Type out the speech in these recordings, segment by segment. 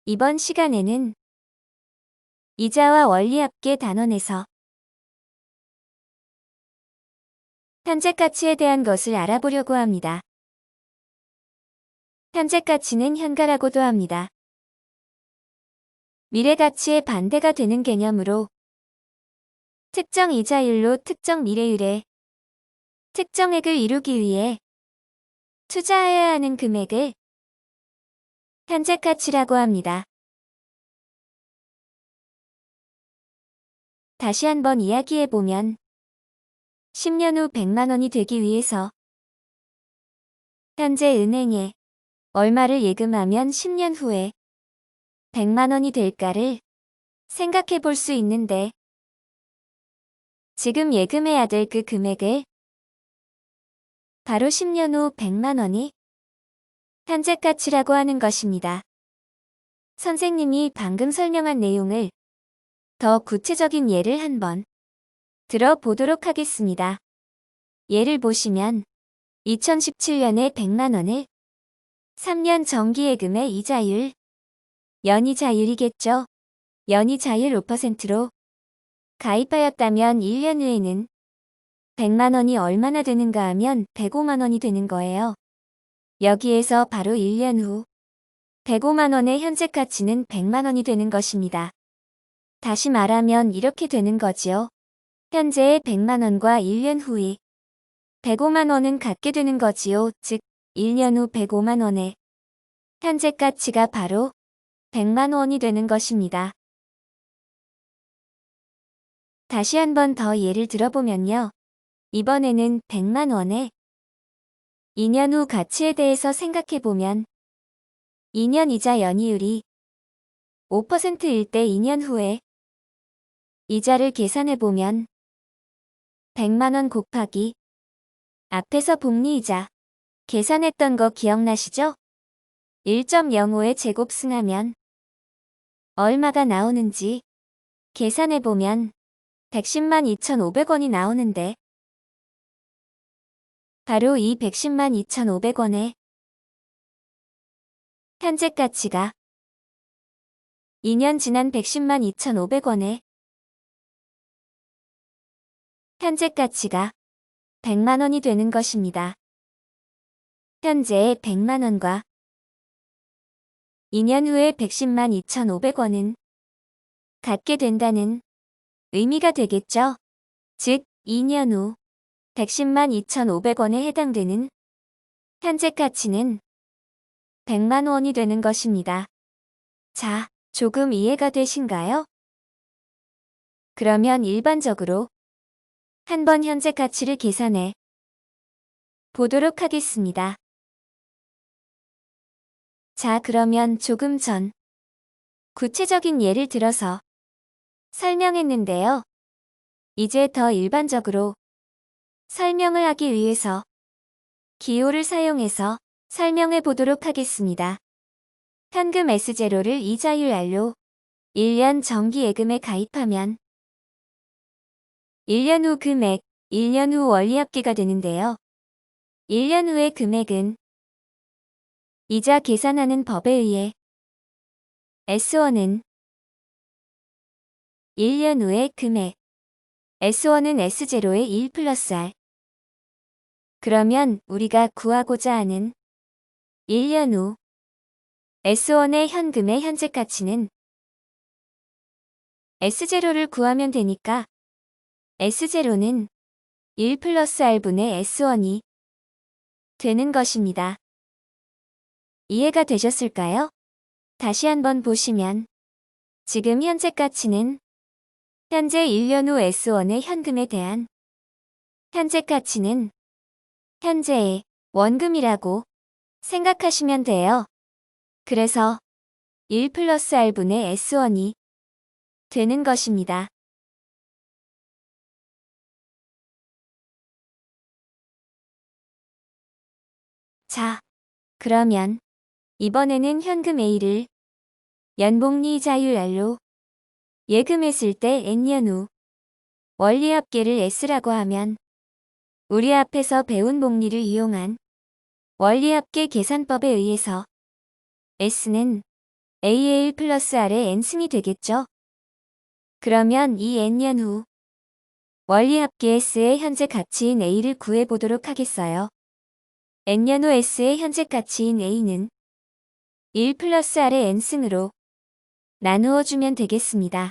이번 시간에는 이자와 원리합계 단원에서 현재 가치에 대한 것을 알아보려고 합니다. 현재 가치는 현가라고도 합니다. 미래 가치의 반대가 되는 개념으로 특정 이자율로 특정 미래율에 특정액을 이루기 위해 투자해야 하는 금액을 현재 가치라고 합니다. 다시 한번 이야기해보면 10년 후 100만 원이 되기 위해서 현재 은행에 얼마를 예금하면 10년 후에 100만 원이 될까를 생각해 볼 수 있는데 지금 예금해야 될 그 금액을 바로 10년 후 100만 원이 현재 가치라고 하는 것입니다. 선생님이 방금 설명한 내용을 더 구체적인 예를 한번 들어보도록 하겠습니다. 예를 보시면 2017년에 100만 원을 3년 정기예금의 이자율, 연이자율이겠죠. 연이자율 5%로 가입하였다면 1년 후에는 100만 원이 얼마나 되는가 하면 105만 원이 되는 거예요. 여기에서 바로 1년 후 105만 원의 현재 가치는 100만 원이 되는 것입니다. 다시 말하면 이렇게 되는 거지요. 현재의 100만 원과 1년 후에 105만 원은 같게 되는 거지요. 즉 1년 후 105만 원의 현재 가치가 바로 100만 원이 되는 것입니다. 다시 한번 더 예를 들어보면요. 이번에는 100만 원의 2년 후 가치에 대해서 생각해보면 2년 이자 연이율이 5%일 때 2년 후에 이자를 계산해보면 100만 원 곱하기 앞에서 복리이자 계산했던 거 기억나시죠? 1.05의 제곱 승하면 얼마가 나오는지 계산해보면 110만 2,500원이 나오는데 바로 이 110만 2,500원의 현재 가치가 2년 지난 110만 2,500원의 현재 가치가 100만 원이 되는 것입니다. 현재의 100만 원과 2년 후의 110만 2,500원은 같게 된다는 의미가 되겠죠. 즉, 2년 후 110만 2,500원에 해당되는 현재 가치는 100만 원이 되는 것입니다. 자, 조금 이해가 되신가요? 그러면 일반적으로 한번 현재 가치를 계산해 보도록 하겠습니다. 자, 그러면 조금 전 구체적인 예를 들어서 설명했는데요. 이제 더 일반적으로 설명을 하기 위해서 기호를 사용해서 설명해 보도록 하겠습니다. 현금 S0를 이자율 R로 1년 정기예금에 가입하면 1년 후 금액, 1년 후 원리합계가 되는데요. 1년 후의 금액은 이자 계산하는 법에 의해 S1은 1년 후의 금액, S1은 S0의 1 플러스 R. 그러면 우리가 구하고자 하는 1년 후 S1의 현금의 현재 가치는 S0를 구하면 되니까 S0는 1 플러스 R분의 S1이 되는 것입니다. 이해가 되셨을까요? 다시 한번 보시면 지금 현재 가치는 현재 1년 후 S1의 현금에 대한 현재 가치는 현재의 원금이라고 생각하시면 돼요. 그래서 1 플러스 R분의 S1이 되는 것입니다. 자, 그러면 이번에는 현금 A를 연복리이자율 R로 예금했을 때 N년 후 원리합계를 S라고 하면 우리 앞에서 배운 복리를 이용한 원리합계 계산법에 의해서 S는 A의 1 플러스 R의 n승이 되겠죠? 그러면 이 n년 후 원리합계 S의 현재 가치인 A를 구해보도록 하겠어요. n년 후 S의 현재 가치인 A는 1 플러스 R의 n승으로 나누어 주면 되겠습니다.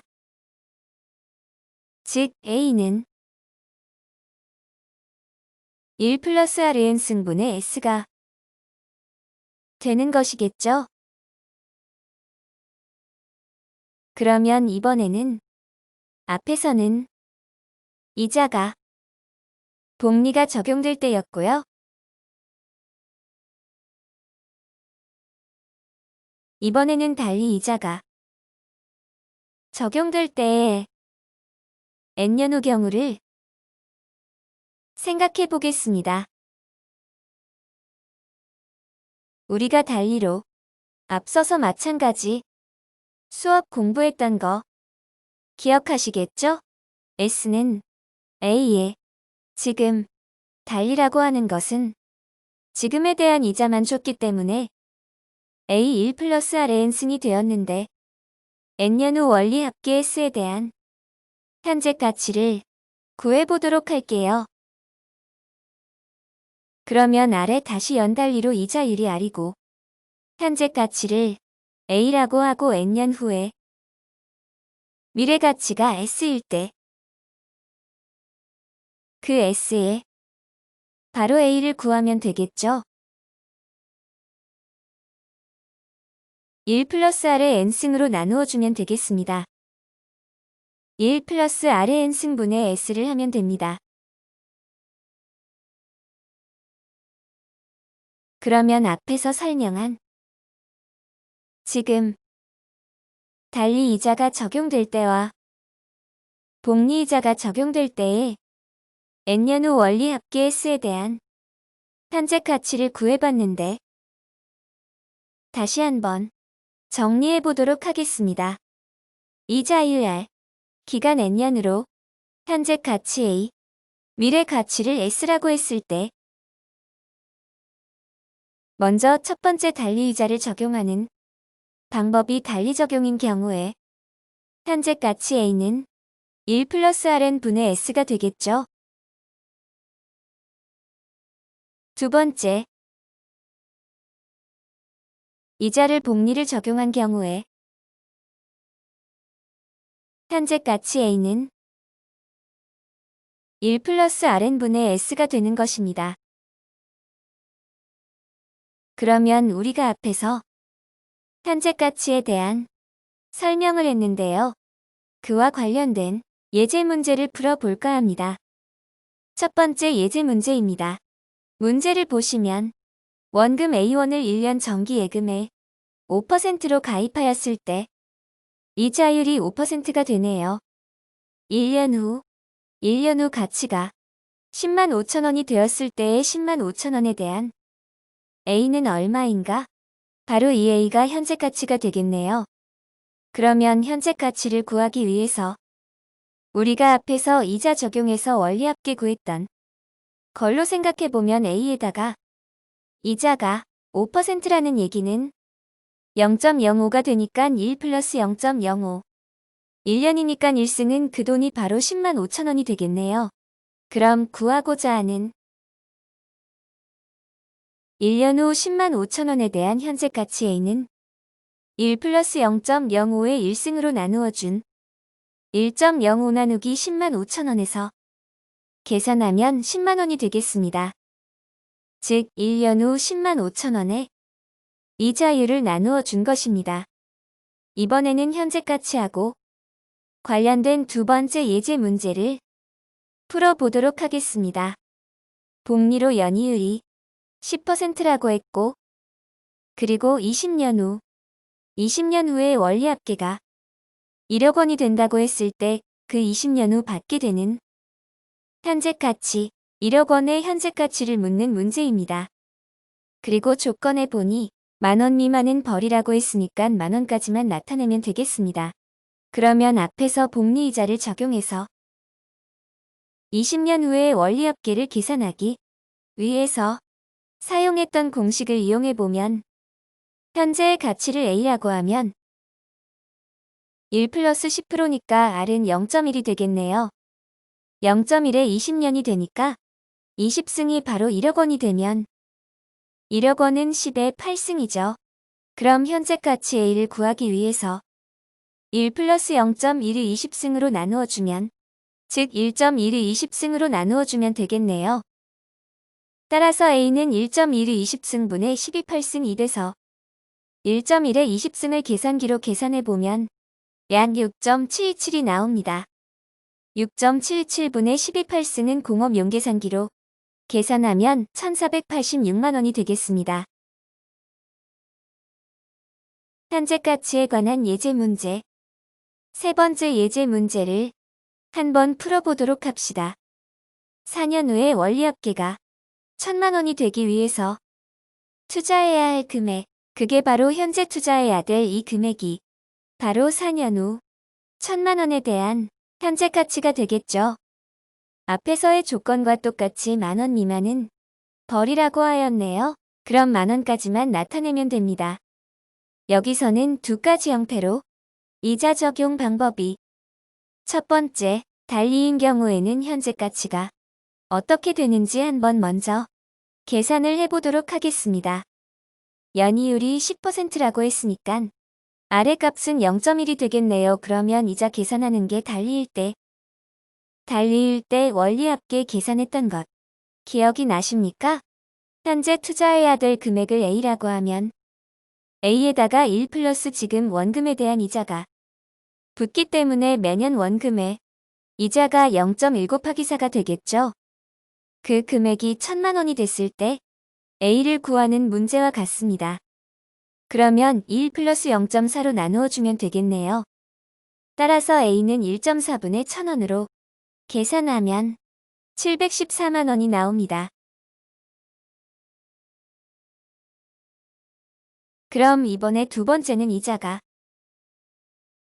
즉 A는 1 플러스 R의 n승분의 S가 되는 것이겠죠? 그러면 이번에는 앞에서는 이자가 복리가 적용될 때였고요. 이번에는 달리 이자가 적용될 때의 n년 후 경우를 생각해 보겠습니다. 우리가 달리로 앞서서 마찬가지 수업 공부했던 거 기억하시겠죠? S는 A에 지금 달리라고 하는 것은 지금에 대한 이자만 줬기 때문에 A 1 플러스 R의 n승이 되었는데 n년 후 원리합계 S에 대한 현재 가치를 구해보도록 할게요. 그러면 아래 다시 연달리로 이자율이 R이고 현재 가치를 A라고 하고 n년 후에 미래 가치가 S일 때 그 S에 바로 A를 구하면 되겠죠? 1 플러스 R의 n승으로 나누어 주면 되겠습니다. 1 플러스 R의 n승분의 S를 하면 됩니다. 그러면 앞에서 설명한 지금 달리 이자가 적용될 때와 복리 이자가 적용될 때에 n년 후 원리합계 S에 대한 현재 가치를 구해봤는데 다시 한번 정리해 보도록 하겠습니다. 이자율 R, 기간 n년으로 현재 가치 A, 미래 가치를 S라고 했을 때 먼저 첫 번째 달리 이자를 적용하는 방법이 달리 적용인 경우에 현재 가치 A는 1 플러스 Rn분의 S가 되겠죠? 두 번째, 이자를 복리를 적용한 경우에 현재 가치 A는 1 플러스 Rn분의 S가 되는 것입니다. 그러면 우리가 앞에서 현재 가치에 대한 설명을 했는데요. 그와 관련된 예제 문제를 풀어볼까 합니다. 첫 번째 예제 문제입니다. 문제를 보시면 원금 A1을 1년 정기 예금에 5%로 가입하였을 때 이자율이 5%가 되네요. 1년 후 가치가 10만 5천 원이 되었을 때의 10만 5천 원에 대한 A는 얼마인가? 바로 이 A가 현재 가치가 되겠네요. 그러면 현재 가치를 구하기 위해서 우리가 앞에서 이자 적용해서 원리합계 구했던 걸로 생각해보면 A에다가 이자가 5%라는 얘기는 0.05가 되니까 1 플러스 0.05. 1년이니까 1승은 그 돈이 바로 10만 5천 원이 되겠네요. 그럼 구하고자 하는 1년 후 10만 5천 원에 대한 현재 가치 A는 1 플러스 0.05의 1승으로 나누어준 1.05 나누기 10만 5천 원에서 계산하면 10만 원이 되겠습니다. 즉 1년 후 10만 5천 원에 이자율을 나누어 준 것입니다. 이번에는 현재 가치하고 관련된 두 번째 예제 문제를 풀어보도록 하겠습니다. 복리로 연이율이 10%라고 했고 그리고 20년 후에 원리합계가 1억 원이 된다고 했을 때 그 20년 후 받게 되는 현재 가치 1억 원의 현재 가치를 묻는 문제입니다. 그리고 조건에 보니 만원 미만은 벌이라고 했으니까 만원까지만 나타내면 되겠습니다. 그러면 앞에서 복리이자를 적용해서 20년 후에 원리합계를 계산하기 위해서 사용했던 공식을 이용해보면 현재의 가치를 A라고 하면 1 플러스 10%니까 R은 0.1이 되겠네요. 0.1에 20년이 되니까 20승이 바로 1억 원이 되면 1억 원은 10의 8승이죠. 그럼 현재 가치 A를 구하기 위해서 1 플러스 0.1을 20승으로 나누어주면, 즉 1.1을 20승으로 나누어주면 되겠네요. 따라서 A는 1.1을 20승분의 12 8승이 돼서 1.1의 20승을 계산기로 계산해보면 약 6.727이 나옵니다. 6.77분의 12 8승은 공업 용계산기로 계산하면 1,486만 원이 되겠습니다. 현재 가치에 관한 예제 문제. 세 번째 예제 문제를 한번 풀어보도록 합시다. 4년 후에 원리합계가 1,000만 원이 되기 위해서 투자해야 할 금액, 그게 바로 현재 투자해야 될 이 금액이 바로 4년 후 1,000만 원에 대한 현재 가치가 되겠죠. 앞에서의 조건과 똑같이 만원 미만은 벌이라고 하였네요. 그럼 만원까지만 나타내면 됩니다. 여기서는 두 가지 형태로 이자 적용 방법이, 첫 번째, 달리인 경우에는 현재 가치가 어떻게 되는지 한번 먼저 계산을 해보도록 하겠습니다. 연이율이 10%라고 했으니까 아래 값은 0.1이 되겠네요. 그러면 이자 계산하는 게 달리일 때 원리합계 계산했던 것 기억이 나십니까? 현재 투자해야 될 금액을 A라고 하면 A에다가 1 플러스 지금 원금에 대한 이자가 붙기 때문에 매년 원금에 이자가 0.1 곱하기 4가 되겠죠. 그 금액이 1,000만 원이 됐을 때 A를 구하는 문제와 같습니다. 그러면 1 플러스 0.4로 나누어주면 되겠네요. 따라서 A는 1.4분의 1,000원으로 계산하면 714만 원이 나옵니다. 그럼 이번에 두 번째는 이자가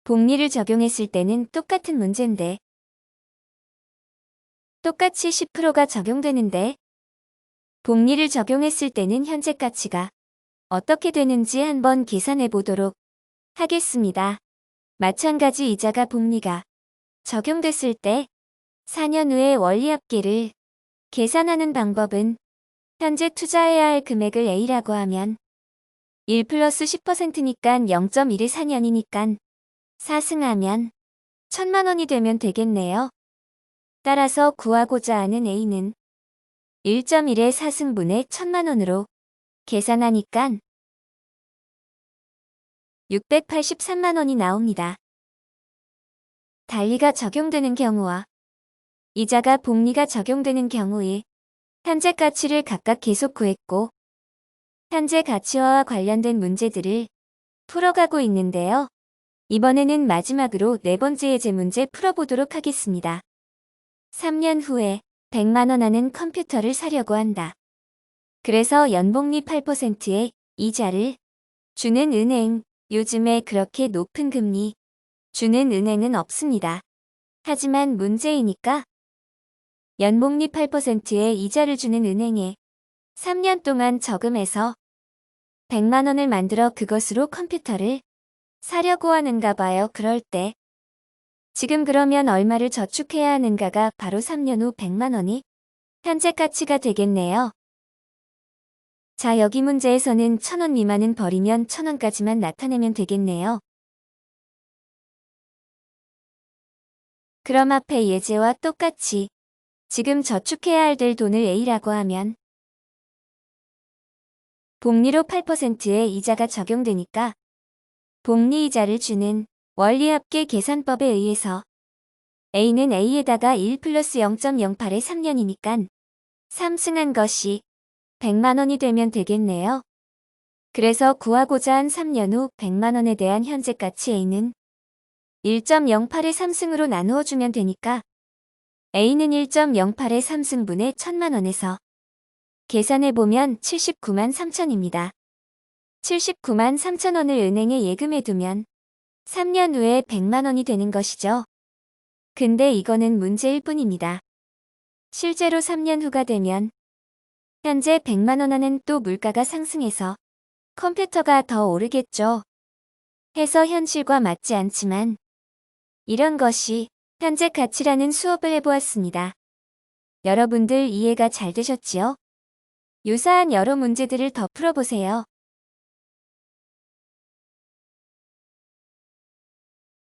복리를 적용했을 때는 똑같은 문제인데 똑같이 10%가 적용되는데 복리를 적용했을 때는 현재 가치가 어떻게 되는지 한번 계산해 보도록 하겠습니다. 마찬가지 이자가 복리가 적용됐을 때 4년 후에 원리합계를 계산하는 방법은 현재 투자해야 할 금액을 A라고 하면 1 플러스 10%니까 0.1의 4년이니까 4승하면 1,000만 원이 되면 되겠네요. 따라서 구하고자 하는 A는 1.1의 4승분의 1,000만 원으로 계산하니까 683만 원이 나옵니다. 달리가 적용되는 경우와 이자가 복리가 적용되는 경우에 현재 가치를 각각 계속 구했고 현재 가치와 관련된 문제들을 풀어가고 있는데요. 이번에는 마지막으로 네 번째 예제 문제 풀어보도록 하겠습니다. 3년 후에 100만 원 하는 컴퓨터를 사려고 한다. 그래서 연복리 8%의 이자를 주는 은행, 요즘에 그렇게 높은 금리 주는 은행은 없습니다. 하지만 문제이니까 연복리 8%의 이자를 주는 은행에 3년 동안 저금해서 100만 원을 만들어 그것으로 컴퓨터를 사려고 하는가 봐요. 그럴 때 지금 그러면 얼마를 저축해야 하는가가 바로 3년 후 100만 원이 현재 가치가 되겠네요. 자, 여기 문제에서는 1,000원 미만은 버리면 1,000원까지만 나타내면 되겠네요. 그럼 앞에 예제와 똑같이 지금 저축해야 될 돈을 A라고 하면 복리로 8%의 이자가 적용되니까 복리 이자를 주는 원리합계 계산법에 의해서 A는 A에다가 1 플러스 0.08의 3년이니까 3승한 것이 100만 원이 되면 되겠네요. 그래서 구하고자 한 3년 후 100만 원에 대한 현재 가치 A는 1.08의 3승으로 나누어 주면 되니까 A는 1.08의 3승분의 1,000만 원에서 계산해보면 79만 3천입니다. 79만 3천 원을 은행에 예금해 두면 3년 후에 100만 원이 되는 것이죠. 근데 이거는 문제일 뿐입니다. 실제로 3년 후가 되면 현재 100만 원 하는 또 물가가 상승해서 컴퓨터가 더 오르겠죠. 해서 현실과 맞지 않지만 이런 것이 현재 가치라는 수업을 해보았습니다. 여러분들 이해가 잘 되셨지요? 유사한 여러 문제들을 더 풀어보세요.